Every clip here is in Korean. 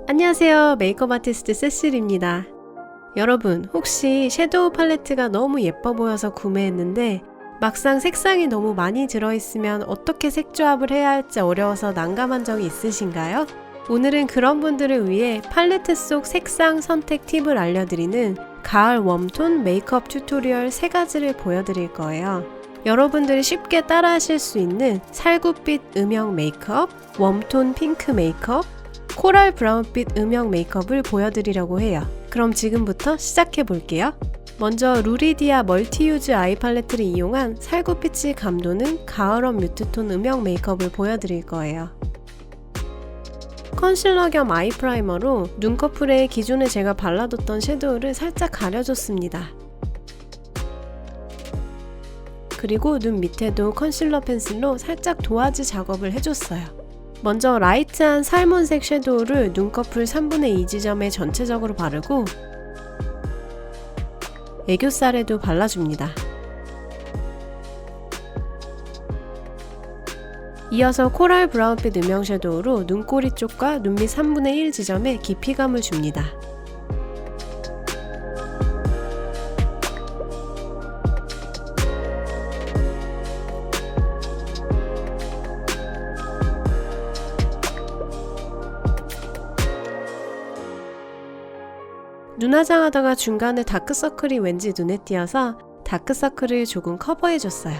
안녕하세요. 메이크업 아티스트 세실입니다. 여러분, 혹시 섀도우 팔레트가 너무 예뻐 보여서 구매했는데 막상 색상이 너무 많이 들어있으면 어떻게 색 조합을 해야 할지 어려워서 난감한 적이 있으신가요? 오늘은 그런 분들을 위해 팔레트 속 색상 선택 팁을 알려드리는 가을 웜톤 메이크업 튜토리얼 3가지를 보여드릴 거예요. 여러분들이 쉽게 따라하실 수 있는 살구빛 음영 메이크업, 웜톤 핑크 메이크업, 코랄 브라운빛 음영 메이크업을 보여드리려고 해요. 그럼 지금부터 시작해 볼게요. 먼저 루리디아 멀티유즈 아이 팔레트를 이용한 살구빛이 감도는 가을웜 뮤트톤 음영 메이크업을 보여드릴 거예요. 컨실러 겸 아이 프라이머로 눈꺼풀에 기존에 제가 발라뒀던 섀도우를 살짝 가려줬습니다. 그리고 눈 밑에도 컨실러 펜슬로 살짝 도화지 작업을 해줬어요. 먼저 라이트한 살몬색 섀도우를 눈꺼풀 3분의 2 지점에 전체적으로 바르고 애교살에도 발라줍니다. 이어서 코랄 브라운빛 음영 섀도우로 눈꼬리 쪽과 눈밑 3분의 1 지점에 깊이감을 줍니다. 눈 화장하다가 중간에 다크서클이 왠지 눈에 띄어서 다크서클을 조금 커버해줬어요.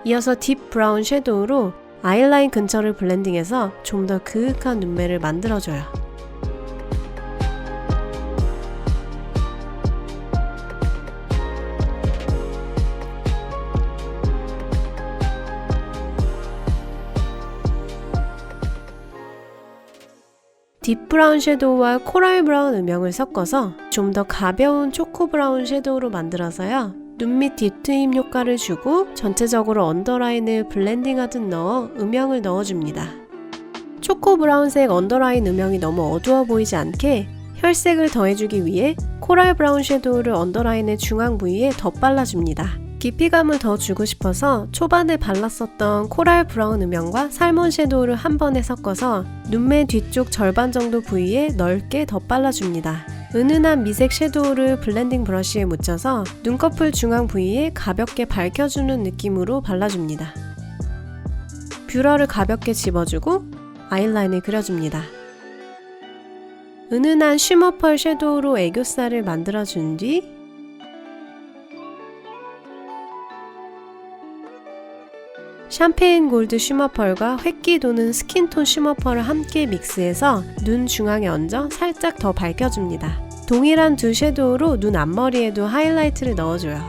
이어서 딥 브라운 섀도우로 아이라인 근처를 블렌딩해서 좀 더 그윽한 눈매를 만들어줘요. 딥 브라운 섀도우와 코랄 브라운 음영을 섞어서 좀 더 가벼운 초코 브라운 섀도우로 만들어서요. 눈밑 딥트임 효과를 주고 전체적으로 언더라인을 블렌딩하듯 넣어 음영을 넣어줍니다. 초코 브라운색 언더라인 음영이 너무 어두워 보이지 않게 혈색을 더해주기 위해 코랄 브라운 섀도우를 언더라인의 중앙 부위에 덧발라줍니다. 깊이감을 더 주고 싶어서 초반에 발랐었던 코랄 브라운 음영과 살몬 섀도우를 한 번에 섞어서 눈매 뒤쪽 절반 정도 부위에 넓게 덧발라줍니다. 은은한 미색 섀도우를 블렌딩 브러쉬에 묻혀서 눈꺼풀 중앙 부위에 가볍게 밝혀주는 느낌으로 발라줍니다. 뷰러를 가볍게 집어주고 아이라인을 그려줍니다. 은은한 쉬머 펄 섀도우로 애교살을 만들어준 뒤 샴페인 골드 쉬머펄과 획기 도는 스킨톤 쉬머펄을 함께 믹스해서 눈 중앙에 얹어 살짝 더 밝혀줍니다. 동일한 두 섀도우로 눈 앞머리에도 하이라이트를 넣어줘요.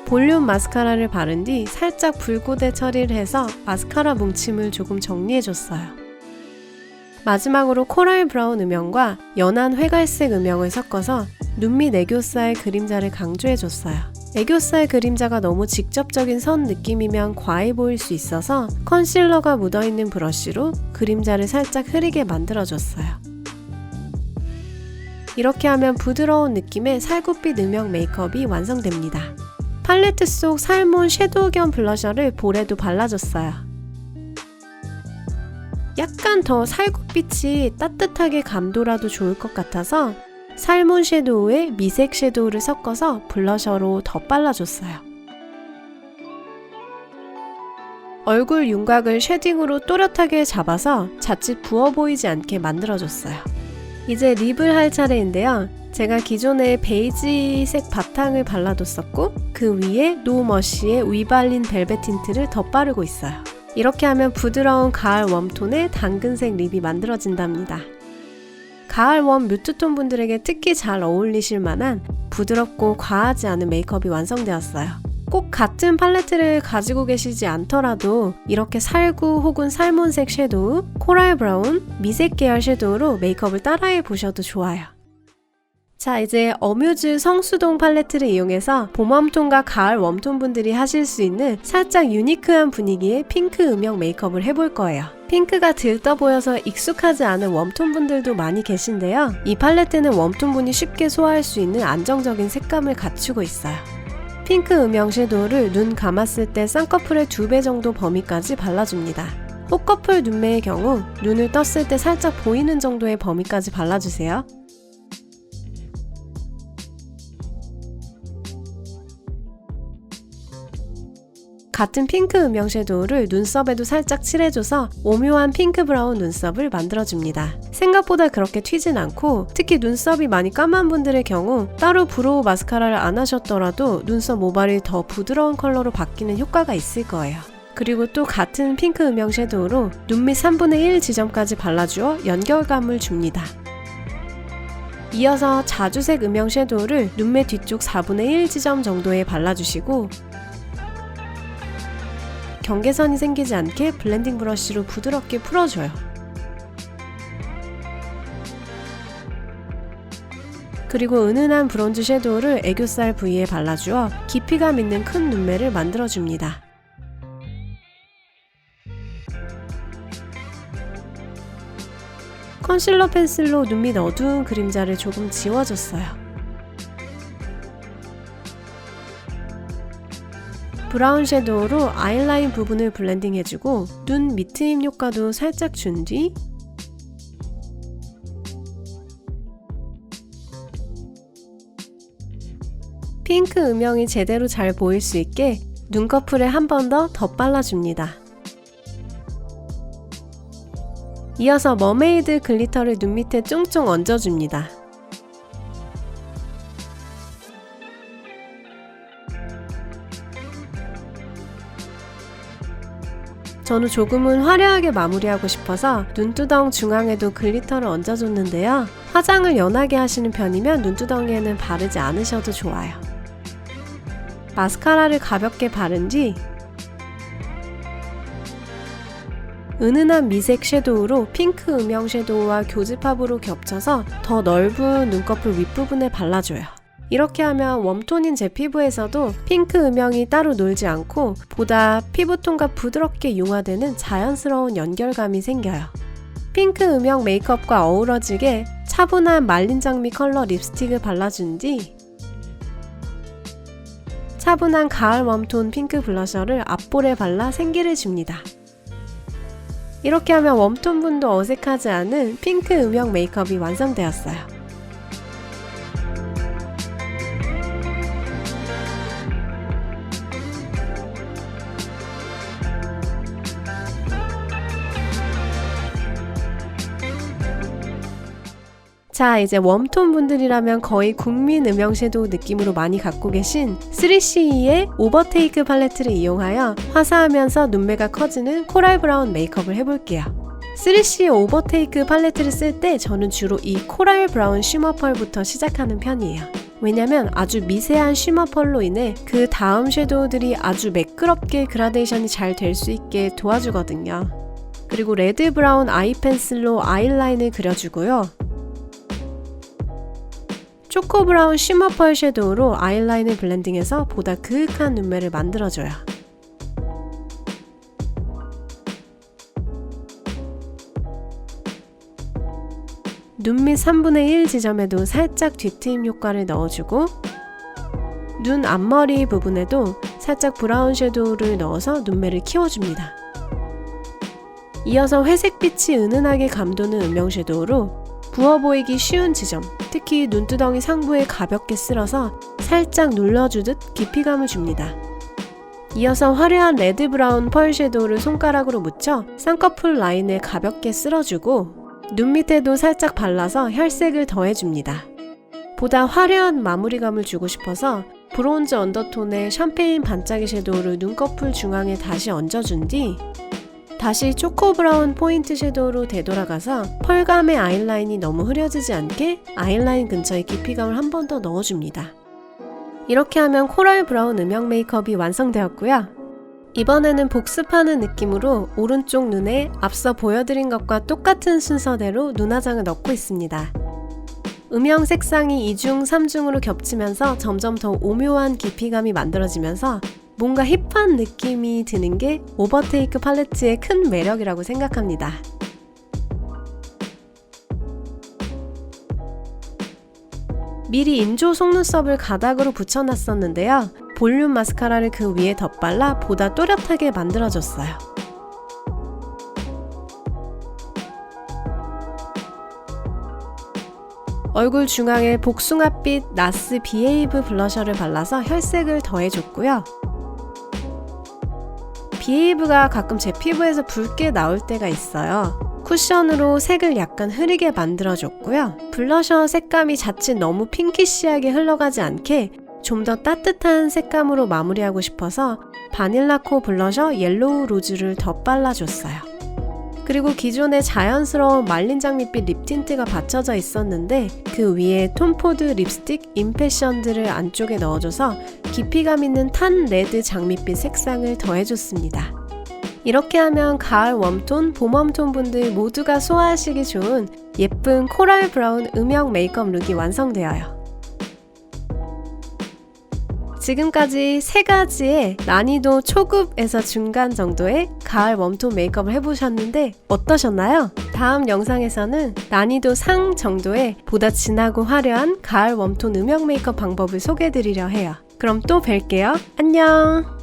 볼륨 마스카라를 바른 뒤 살짝 붉고대 처리를 해서 마스카라 뭉침을 조금 정리해줬어요. 마지막으로 코랄 브라운 음영과 연한 회갈색 음영을 섞어서 눈밑 애교살 그림자를 강조해줬어요. 애교살 그림자가 너무 직접적인 선 느낌이면 과해 보일 수 있어서 컨실러가 묻어있는 브러쉬로 그림자를 살짝 흐리게 만들어줬어요. 이렇게 하면 부드러운 느낌의 살구빛 음영 메이크업이 완성됩니다. 팔레트 속 살몬 섀도우 겸 블러셔를 볼에도 발라줬어요. 약간 더 살구빛이 따뜻하게 감돌아도 좋을 것 같아서 살몬 섀도우에 미색 섀도우를 섞어서 블러셔로 덧발라줬어요. 얼굴 윤곽을 쉐딩으로 또렷하게 잡아서 자칫 부어 보이지 않게 만들어줬어요. 이제 립을 할 차례인데요. 제가 기존에 베이지색 바탕을 발라뒀었고 그 위에 노머시의 위발린 벨벳 틴트를 덧바르고 있어요. 이렇게 하면 부드러운 가을 웜톤의 당근색 립이 만들어진답니다. 가을 웜 뮤트톤 분들에게 특히 잘 어울리실 만한 부드럽고 과하지 않은 메이크업이 완성되었어요. 꼭 같은 팔레트를 가지고 계시지 않더라도 이렇게 살구 혹은 살몬색 섀도우, 코랄 브라운, 미색 계열 섀도우로 메이크업을 따라해 보셔도 좋아요. 자, 이제 어뮤즈 성수동 팔레트를 이용해서 봄웜톤과 가을 웜톤 분들이 하실 수 있는 살짝 유니크한 분위기의 핑크 음영 메이크업을 해볼 거예요. 핑크가 들떠 보여서 익숙하지 않은 웜톤 분들도 많이 계신데요. 이 팔레트는 웜톤 분이 쉽게 소화할 수 있는 안정적인 색감을 갖추고 있어요. 핑크 음영 섀도우를 눈 감았을 때 쌍꺼풀의 2배 정도 범위까지 발라줍니다. 꽃꺼풀 눈매의 경우 눈을 떴을 때 살짝 보이는 정도의 범위까지 발라주세요. 같은 핑크 음영 섀도우를 눈썹에도 살짝 칠해줘서 오묘한 핑크 브라운 눈썹을 만들어줍니다. 생각보다 그렇게 튀진 않고 특히 눈썹이 많이 까만 분들의 경우 따로 브로우 마스카라를 안 하셨더라도 눈썹 모발이 더 부드러운 컬러로 바뀌는 효과가 있을 거예요. 그리고 또 같은 핑크 음영 섀도우로 눈 밑 3분의 1 지점까지 발라주어 연결감을 줍니다. 이어서 자주색 음영 섀도우를 눈매 뒤쪽 4분의 1 지점 정도에 발라주시고 경계선이 생기지 않게 블렌딩 브러쉬로 부드럽게 풀어줘요. 그리고 은은한 브론즈 섀도우를 애교살 부위에 발라주어 깊이감 있는 큰 눈매를 만들어줍니다. 컨실러 펜슬로 눈 밑 어두운 그림자를 조금 지워줬어요. 브라운 섀도우로 아이라인 부분을 블렌딩 해주고 눈 밑트임 효과도 살짝 준 뒤 핑크 음영이 제대로 잘 보일 수 있게 눈꺼풀에 한 번 더 덧발라줍니다. 이어서 머메이드 글리터를 눈 밑에 쫑쫑 얹어줍니다. 저는 조금은 화려하게 마무리하고 싶어서 눈두덩 중앙에도 글리터를 얹어줬는데요. 화장을 연하게 하시는 편이면 눈두덩이에는 바르지 않으셔도 좋아요. 마스카라를 가볍게 바른 뒤 은은한 미색 섀도우로 핑크 음영 섀도우와 교집합으로 겹쳐서 더 넓은 눈꺼풀 윗부분에 발라줘요. 이렇게 하면 웜톤인 제 피부에서도 핑크 음영이 따로 놀지 않고 보다 피부톤과 부드럽게 융화되는 자연스러운 연결감이 생겨요. 핑크 음영 메이크업과 어우러지게 차분한 말린 장미 컬러 립스틱을 발라준 뒤 차분한 가을 웜톤 핑크 블러셔를 앞볼에 발라 생기를 줍니다. 이렇게 하면 웜톤 분도 어색하지 않은 핑크 음영 메이크업이 완성되었어요. 자, 이제 웜톤 분들이라면 거의 국민 음영 섀도우 느낌으로 많이 갖고 계신 3CE의 오버테이크 팔레트를 이용하여 화사하면서 눈매가 커지는 코랄 브라운 메이크업을 해볼게요. 3CE 오버테이크 팔레트를 쓸 때 저는 주로 이 코랄 브라운 쉬머 펄부터 시작하는 편이에요. 왜냐면 아주 미세한 쉬머 펄로 인해 그 다음 섀도우들이 아주 매끄럽게 그라데이션이 잘 될 수 있게 도와주거든요. 그리고 레드 브라운 아이 펜슬로 아이라인을 그려주고요. 초코 브라운 쉬머 펄 섀도우로 아이라인을 블렌딩해서 보다 그윽한 눈매를 만들어줘요. 눈 밑 3분의 1 지점에도 살짝 뒤트임 효과를 넣어주고 눈 앞머리 부분에도 살짝 브라운 섀도우를 넣어서 눈매를 키워줍니다. 이어서 회색빛이 은은하게 감도는 음영 섀도우로 부어 보이기 쉬운 지점, 특히 눈두덩이 상부에 가볍게 쓸어서 살짝 눌러주듯 깊이감을 줍니다. 이어서 화려한 레드 브라운 펄 섀도우를 손가락으로 묻혀 쌍꺼풀 라인을 가볍게 쓸어주고 눈 밑에도 살짝 발라서 혈색을 더해줍니다. 보다 화려한 마무리감을 주고 싶어서 브론즈 언더톤의 샴페인 반짝이 섀도우를 눈꺼풀 중앙에 다시 얹어준 뒤 다시 초코 브라운 포인트 섀도우로 되돌아가서 펄감의 아이라인이 너무 흐려지지 않게 아이라인 근처에 깊이감을 한 번 더 넣어줍니다. 이렇게 하면 코랄 브라운 음영 메이크업이 완성되었고요. 이번에는 복습하는 느낌으로 오른쪽 눈에 앞서 보여드린 것과 똑같은 순서대로 눈화장을 넣고 있습니다. 음영 색상이 2중, 3중으로 겹치면서 점점 더 오묘한 깊이감이 만들어지면서 뭔가 힙한 느낌이 드는 게 오버테이크 팔레트의 큰 매력이라고 생각합니다. 미리 인조 속눈썹을 가닥으로 붙여놨었는데요. 볼륨 마스카라를 그 위에 덧발라 보다 또렷하게 만들어줬어요. 얼굴 중앙에 복숭아빛 나스 비에이브 블러셔를 발라서 혈색을 더해줬고요. 비에이브가 가끔 제 피부에서 붉게 나올 때가 있어요. 쿠션으로 색을 약간 흐리게 만들어줬고요. 블러셔 색감이 자칫 너무 핑키시하게 흘러가지 않게 좀 더 따뜻한 색감으로 마무리하고 싶어서 바닐라코 블러셔 옐로우 로즈를 더 발라줬어요. 그리고 기존에 자연스러운 말린 장밋빛 립 틴트가 받쳐져 있었는데 그 위에 톰포드 립스틱 임패션드를 안쪽에 넣어줘서 깊이감 있는 탄 레드 장밋빛 색상을 더해줬습니다. 이렇게 하면 가을 웜톤, 봄 웜톤 분들 모두가 소화하시기 좋은 예쁜 코랄 브라운 음영 메이크업 룩이 완성되어요. 지금까지 3가지의 난이도 초급에서 중간 정도의 가을 웜톤 메이크업을 해보셨는데 어떠셨나요? 다음 영상에서는 난이도 상 정도의 보다 진하고 화려한 가을 웜톤 음영 메이크업 방법을 소개해드리려 해요. 그럼 또 뵐게요. 안녕!